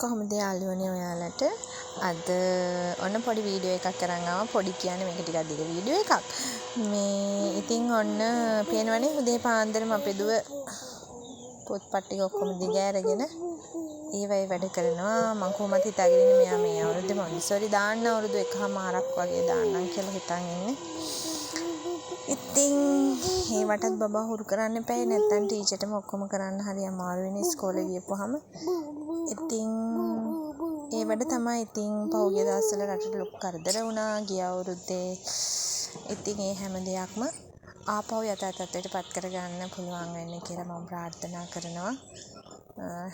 කොහොමද යාළුවනේ ඔයාලට අද ඔන්න පොඩි වීඩියෝ එකක් කරන් ආවා. පොඩි කියන්නේ මේක ටිකක් දිග වීඩියෝ එකක්. මේ ඉතින් ඔන්න පේනවනේ උදේ පාන්දරම අපේ දුව පොත්පත් ටික ඔක්කොම දිග ඇරගෙන ඒවයි වැඩ කරනවා. මම කොහොමද හිතාගෙන ඉන්නේ මෙයා මේ අවුරුද්දේ මොන්ටිසෝරි දාන්න අවුරුදු 1මාරක් වගේ දාන්නම් කියලා හිතන් ඉන්නේ. ඉතින් ඒවටත් බබා හුරු කරන්න එපා. නැත්තම් ටීචර්ටම ඔක්කොම කරන්න හරි අමාරු වෙන ඉස්කෝලේ ගියපුවාම. ඉතින් ඒ වැඩ තමයි. ඉතින් පහුගිය දවස්වල රටට ලොකු කරදර වුණා ගිය අවුරුද්දේ. ඉතින් ඒ හැම දෙයක්ම ආපහු යථාර්ථයට පත් කරගන්න පුළුවන් වෙන්න කියලා මම ප්‍රාර්ථනා කරනවා.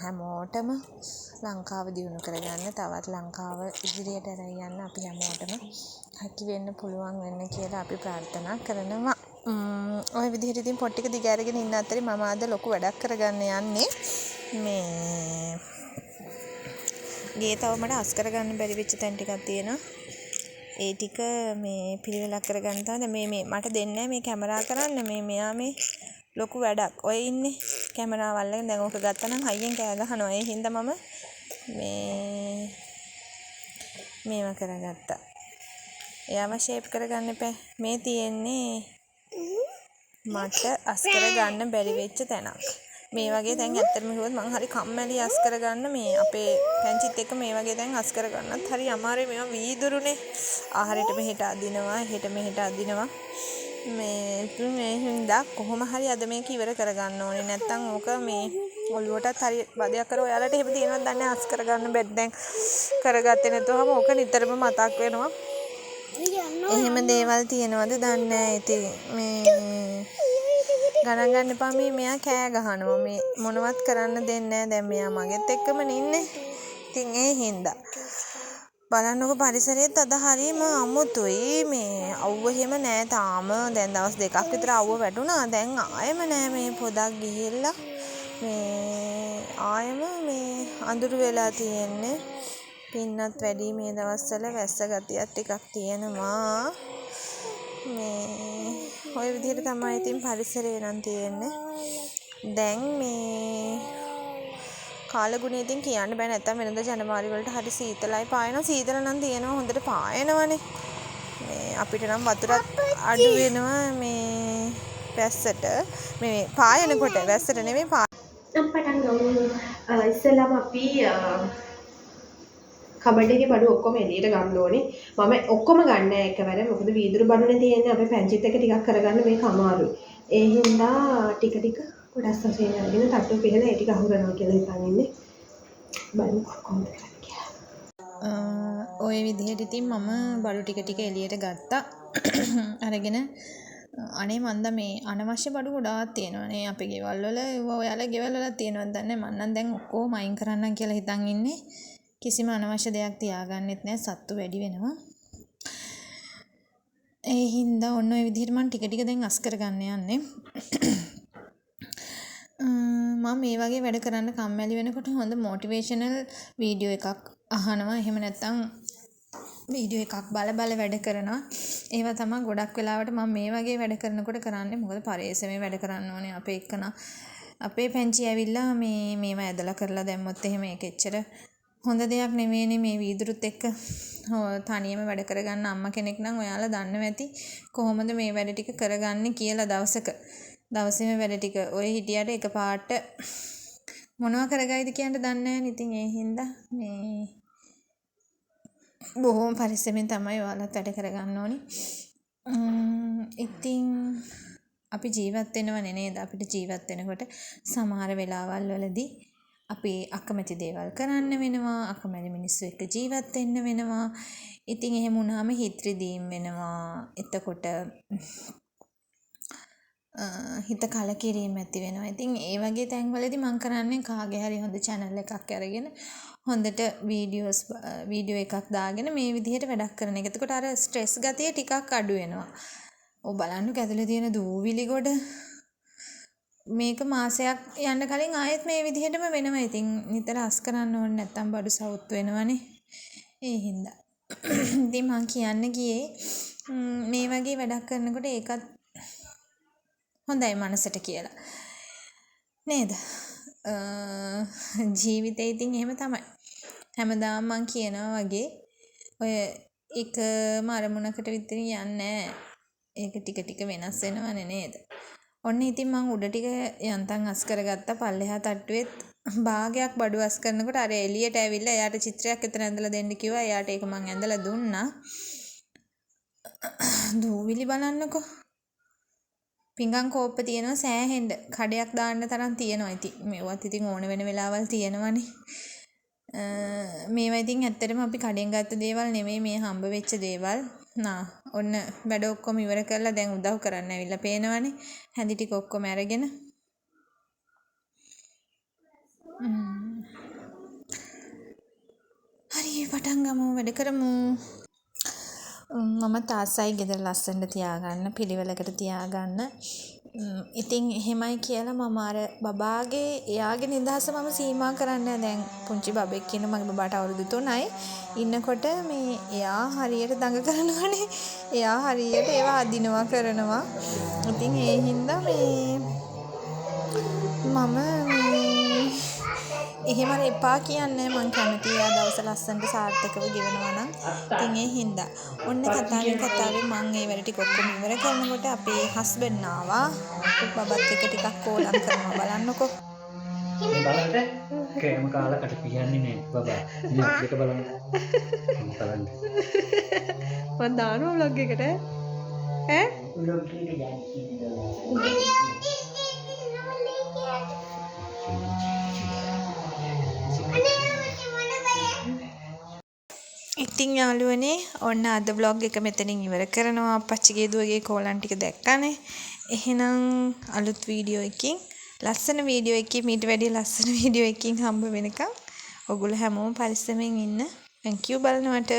හැමෝටම ලංකාව දියුණු කරගන්න, තවත් ලංකාව ඉදිරියට අරගෙන යන්න අපි හැමෝටම හැකි වෙන්න පුළුවන් වෙන්න කියලා අපි ප්‍රාර්ථනා කරනවා. ඔය විදිහට ඉතින් පොත් ටික දිග අරගෙන ඉන්න අතරේ මම අද ලොකු වැඩක් කරගන්න යන්නේ. මේ ගේ තව මට අස් කරගන්න බැරි වෙච්ච තැන් ටිකක් තියෙනවා. ඒ ටික මේ පිළිවෙලක් කරගන්න තමයි මේ මට දෙන්නේ මේ කැමරා කරන්න. මෙයා මේ ලොකු වැඩක්. ඔය ඉන්නේ කැමරාවල් එක. දැන් ඕක ගත්තා නම් හයියෙන් කෑ ගහනවා. ඒ හින්දා මම මේවා කරගත්තා. එයාම ෂේප් කරගන්න එපා. මේ තියෙන්නේ මට අස් කරගන්න බැරි වෙච්ච තැනක්. මේ වගේ දැන් ඇත්තටම කිව්වොත් මං හරි කම්මැලි අස් කරගන්න මේ අපේ පැංචිත් එක්ක මේ වගේ දැන් අස් කරගන්නත් හරි අමාරුයි. මේවා වීදුරුනේ. ආහාරයට මෙහෙට අදිනවා, හෙට මෙහෙට අදිනවා. මේ හින්දා කොහොම හරි අද මේක ඉවර කරගන්න ඕනේ. නැත්තම් ඕක මේ ඔළුවටත් හරි බදයක් කර ඔයාලට එහෙම තියෙනවද දන්නේ අස් කරගන්න බැරි දැන් කරගත්තේ නැතුවම ඕක නිතරම මතක් වෙනවා. එහෙම දේවල් තියෙනවද දන්නේ නැහැ. ඉතින් මේ ගණන් ගන්න එපා. මෙයා කෑ ගහනවා. මේ මොනවත් කරන්න දෙන්නේ නැහැ. දැන් මෙයා මගෙත් එක්කම ඉන්නේ. ඉතින් ඒ හින්දා බලන්නකො පරිසරයේත් අද හරියම අමුතුයි. මේ අවුව එහෙම නෑ තාම. දැන් දවස් 2ක් විතර අවුව වැටුණා. දැන් ආයෙම නෑ මේ පොදක් ගිහිල්ලා. මේ ආයෙම මේ අඳුරු වෙලා තියෙන්නේ. පින්නත් වැඩි මේ දවස්වල වැස්ස ගතියක් ටිකක් තියෙනවා. මේ ඔය විදිහට තමයි ඉතින් පරිසරය නම් තියෙන්නේ. දැන් මේ කාලගුණය ඉතින් කියන්න බෑ. නැත්තම් වෙනද ජනවාරි වලට හරි සීතලයි පායනවා. සීතල නම් තියෙනවා හොඳට පායනවනේ. මේ අපිට නම් වතුරත් අඩු වෙනවා මේ වැස්සට. මේ පායනකොට වැස්සට නෙමෙයි පටන් ගමු. ඉස්සෙල්ලාම අපි කබඩ් එකේ බඩු ඔක්කොම එළියට ගන්න ඕනේ. මම ඔක්කොම ගන්න නැහැ එකවර. මොකද වීදුරු බඩුනේ තියෙන්නේ අපේ පැංචිත් එක ටිකක් කරගන්න මේක අමාරුයි. ඒ හින්දා ටික ටික කොටස් වශයෙන් අරගෙන තට්ටු පිහලා ඒ ටික අහුරනවා කියලා හිතන් ඉන්නේ. බලමු කොහොමද කරන්නේ කියලා. ඔය විදිහට ඉතින් මම බඩු ටික ටික එළියට ගත්තා. අරගෙන අනේ මන්ද මේ අනවශ්‍ය බඩු ගොඩාක් තියෙනවානේ අපේ ගෙවල් වල. ඔයාලා ගෙවල් වල තියෙනවද දන්නේ නැහැ. මම නම් දැන් ඔක්කොම අයින් කරන්නම් කියලා හිතන් ඉන්නේ. කිසිම අනවශ්‍ය දෙයක් තියාගන්නෙත් නැහැ. සත්තු වැඩි වෙනවා. ඒ හින්දා ඔන්න ඔය විදිහට මම ටික ටික දැන් අස් කරගන්න යන්නේ. මම මේ වගේ වැඩ කරන්න කම්මැලි වෙනකොට හොඳ මොටිවේෂනල් වීඩියෝ එකක් අහනවා. එහෙම නැත්නම් වීඩියෝ එකක් බල වැඩ කරනවා. ඒවා තමයි ගොඩක් වෙලාවට මම මේ වගේ වැඩ කරනකොට කරන්නේ. මොකද පරේසමේ වැඩ කරන්න ඕනේ. අපේ පැංචි ඇවිල්ලා මේවා ඇදලා කරලා දැම්මොත් එහෙම ඒක එච්චර හොඳ දෙයක් නෙමෙයිනේ. මේ වීදුරුත් එක්ක තනියම වැඩ කරගන්න අම්මා කෙනෙක් නම් ඔයාලා දන්නවා ඇති කොහොමද මේ වැඩ ටික කරගන්නේ කියලා. දවසේම වැඩ ටික ඔය හිටියට එකපාරට මොනවා කරගයිද කියන්න දන්නේ නැහැ. ඉතින් ඒ හින්දා මේ බොහොම පරිස්සමෙන් තමයි ඔයාලත් වැඩ කරගන්න ඕනේ. ඉතින් අපි ජීවත් වෙනවනේ නේද? අපිට ජීවත් වෙනකොට සමහර වෙලාවල් වලදී අපි අකමැති දේවල් කරන්න වෙනවා. අකමැති මිනිස්සු එක්ක ජීවත් වෙන්න වෙනවා. ඉතින් එහෙම වුණාම හිත රිදීම් වෙනවා. එතකොට හිත කලකිරීම ඇති වෙනවා. ඉතින් ඒ වගේ තැන්වලදී මම කරන්නේ කාගේ හරි හොඳ channel එකක් අරගෙන හොඳට වීඩියෝ එකක් දාගෙන මේ විදිහට වැඩක් කරන එක. එතකොට අර ස්ට්‍රෙස් ගතිය ටිකක් අඩු වෙනවා. ඔව් බලන්න ඇතුලේ තියෙන දූවිලි ගොඩ මේක මාසයක් යන්න කලින් ආයෙත් මේ විදිහටම වෙනවා. ඉතින් නිතර අස් කරන්න ඕනේ නැත්තම් බඩු සවුත් වෙනවනේ. ඒ හින්දා ඉතින් මම කියන්න ගියේ මේ වගේ වැඩක් කරනකොට ඒකත් හොඳයි මනසට කියලා. නේද? ජීවිතේ ඉතින් එහෙම තමයි. හැමදාම මං කියනවා වගේ ඔය එකම අරමුණකට විතර යන්නේ ඒක ටික ටික වෙනස් වෙනවනේ නේද? ඔන්න ඉතින් මං උඩ ටික යන්තම් අස් කරගත්තා පල්ලෙහා තට්ටුවෙත් භාගයක් බඩු අස් කරනකොට අර එළියට ඇවිල්ලා එයාට චිත්‍රයක් එතන ඇඳලා දෙන්න කිව්වා. එයාට ඒක මං ඇඳලා දුන්නා. දූවිලි බලන්නකෝ. පිඟන් කෝප්ප තියෙනවා සෑහෙන්න. කඩයක් දාන්න තරම් තියෙනවා. ඉතින් මේවත් ඉතින් ඕන වෙන වෙලාවල් තියෙනවනේ. මේවා ඉතින් ඇත්තටම අපි කඩෙන් ගත්ත දේවල් නෙමෙයි මේ හම්බ වෙච්ච දේවල්. ඔන්න වැඩ ඔක්කොම ඉවර කරලා දැන් උදව් කරන්න ඇවිල්ලා පේනවනේ. හැඳි ටික ඔක්කොම අරගෙන. හරි පටන් ගමු වැඩ කරමු. මම තාසයි ගෙදර ලස්සනට තියාගන්න පිළිවෙලකට තියාගන්න. ඉතින් එහෙමයි කියලා මම අර බබාගේ එයාගේ නිදහස මම සීමා කරන්නේ දැන් පුංචි බබෙක් කියන මගේ බබාට අවුරුදු 3යි ඉන්නකොට මේ එයා හරියට දඟ කරනවානේ. එයා හරියට ඒවා අදිනවා කරනවා. ඉතින් ඒ හින්දා මම එහෙම එපා කියන්නේ මං කැමතියි ආ දවස් ලස්සනට සාර්ථකව ගෙවනවා නම්. ඉතින් ඒ හින්දා ඔන්න කතාවේ මං ඒ වැඩ ටික ඔක්කොම ඉවර කරනකොට අපේ හස්බන්ඩ් ආවා. බබත් එක ටිකක් කෝලම් කරනවා බලන්නකෝ. බලන්න කෑම කාලා කට පියන්නේ නෑ බබා. මේක බලන්න. බලන්න. මං දානවා vlog එකට ඈ vlog එකට යන්නේ. ඉතින් යාළුවනේ ඔන්න අද vlog එක මෙතනින් ඉවර කරනවා. අපච්චිගේ දුවගේ කෝලම් ටික දැක්කනේ. එහෙනම් අලුත් වීඩියෝ එකකින් ලස්සන වීඩියෝ එකකින් මීට වැඩිය ලස්සන වීඩියෝ එකකින් හම්බ වෙනකම් ඔයගොල්ලෝ හැමෝම පරිස්සමෙන් ඉන්න. thank you බලනවට.